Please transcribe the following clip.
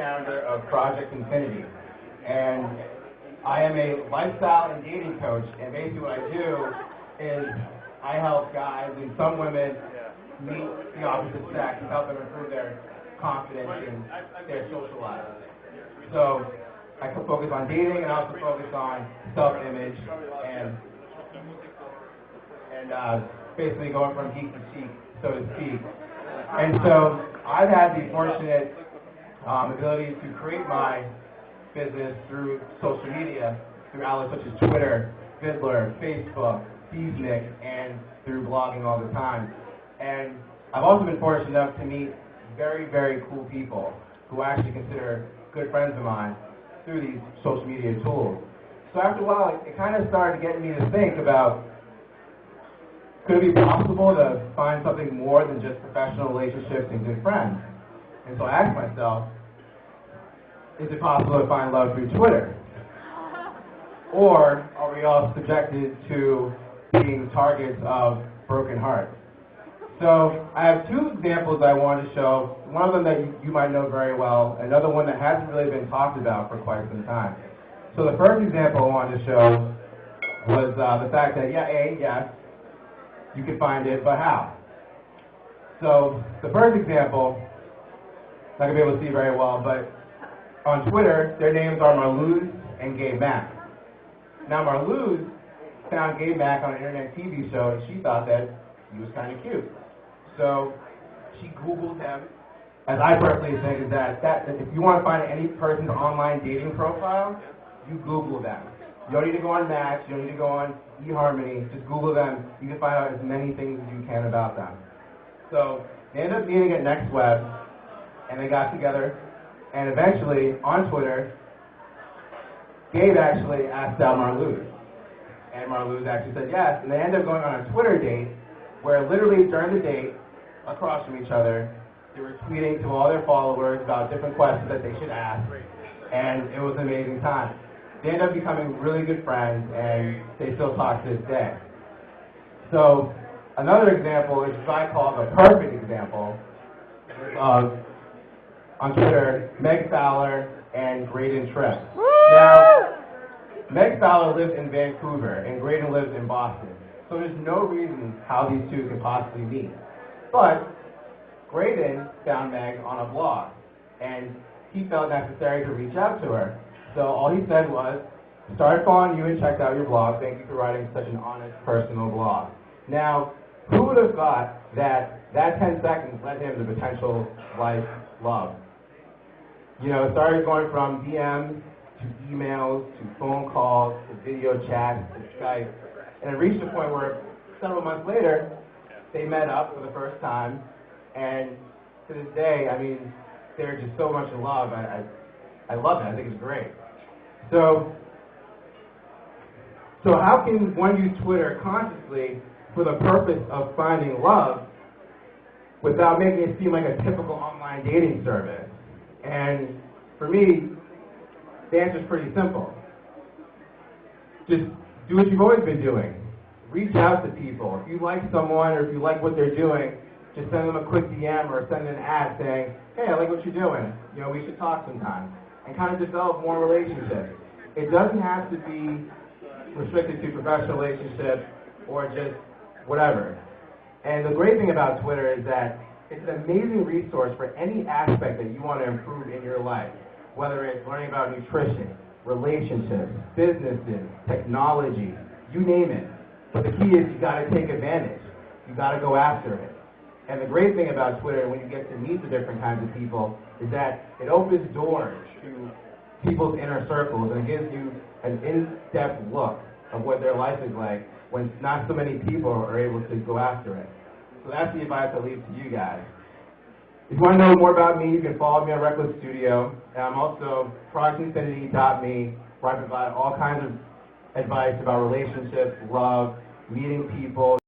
founder of Project+Infinity. And I am a lifestyle and dating coach, and basically what I do is I help guys and some women meet the opposite sex and help them improve their confidence in their social lives. So I can focus on dating and I also focus on self-image and basically going from geek to chic, so to speak. And so I've had the fortunate ability to create my business through social media, through outlets such as Twitter, Cutler, Facebook, Beesnick, and through blogging all the time. And I've also been fortunate enough to meet very, very cool people who I actually consider good friends of mine through these social media tools. So after a while, it kind of started getting me to think about, could it be possible to find something more than just professional relationships and good friends? And so I asked myself, is it possible to find love through Twitter? Or are we all subjected to being targets of broken hearts? So I have two examples I wanted to show. One of them that you might know very well, another one that hasn't really been talked about for quite some time. So the first example I wanted to show was the fact that, yes, you can find it, but how? So the first example, not going to be able to see very well, but on Twitter, their names are Marluz and Gabe Mack. Now Marluz found Gabe Mack on an internet TV show, and she thought that he was kind of cute. So she Googled him. As I personally think is that if you want to find any person's online dating profile, you Google them. You don't need to go on Match, you don't need to go on eHarmony, just Google them. You can find out as many things as you can about them. So they ended up meeting at Next Web, and they got together, and eventually, on Twitter, Gabe actually asked out Marluz. And Marluz actually said yes, and they ended up going on a Twitter date, where literally during the date, across from each other, they were tweeting to all their followers about different questions that they should ask, and it was an amazing time. They ended up becoming really good friends, and they still talk to this day. So another example is what I call the perfect example of, on Twitter, Meg Fowler and Graydon Tripp. Now, Meg Fowler lives in Vancouver, and Graydon lives in Boston. So there's no reason how these two could possibly meet. But Graydon found Meg on a blog, and he felt necessary to reach out to her. So all he said was, started following you and checked out your blog. Thank you for writing such an honest, personal blog. Now, who would have thought that 10 seconds led him to potential life love? You know, it started going from DMs to emails to phone calls to video chats to Skype. And it reached a point where several months later, they met up for the first time. And to this day, I mean, they're just so much in love. I love it. I think it's great. So how can one use Twitter consciously for the purpose of finding love without making it seem like a typical online dating service? And for me, the answer is pretty simple. Just do what you've always been doing. Reach out to people. If you like someone or if you like what they're doing, just send them a quick DM or send an ad saying, hey, I like what you're doing. You know, we should talk sometime. And kind of develop more relationships. It doesn't have to be restricted to professional relationships or just whatever. And the great thing about Twitter is that it's an amazing resource for any aspect that you want to improve in your life, whether it's learning about nutrition, relationships, businesses, technology, you name it. But the key is you got to take advantage. You got to go after it. And the great thing about Twitter, when you get to meet the different kinds of people, is that it opens doors to people's inner circles and it gives you an in-depth look of what their life is like when not so many people are able to go after it. So that's the advice I leave to you guys. If you want to know more about me, you can follow me on Reckless Studio. And I'm also project+infinity.me, where I provide all kinds of advice about relationships, love, meeting people.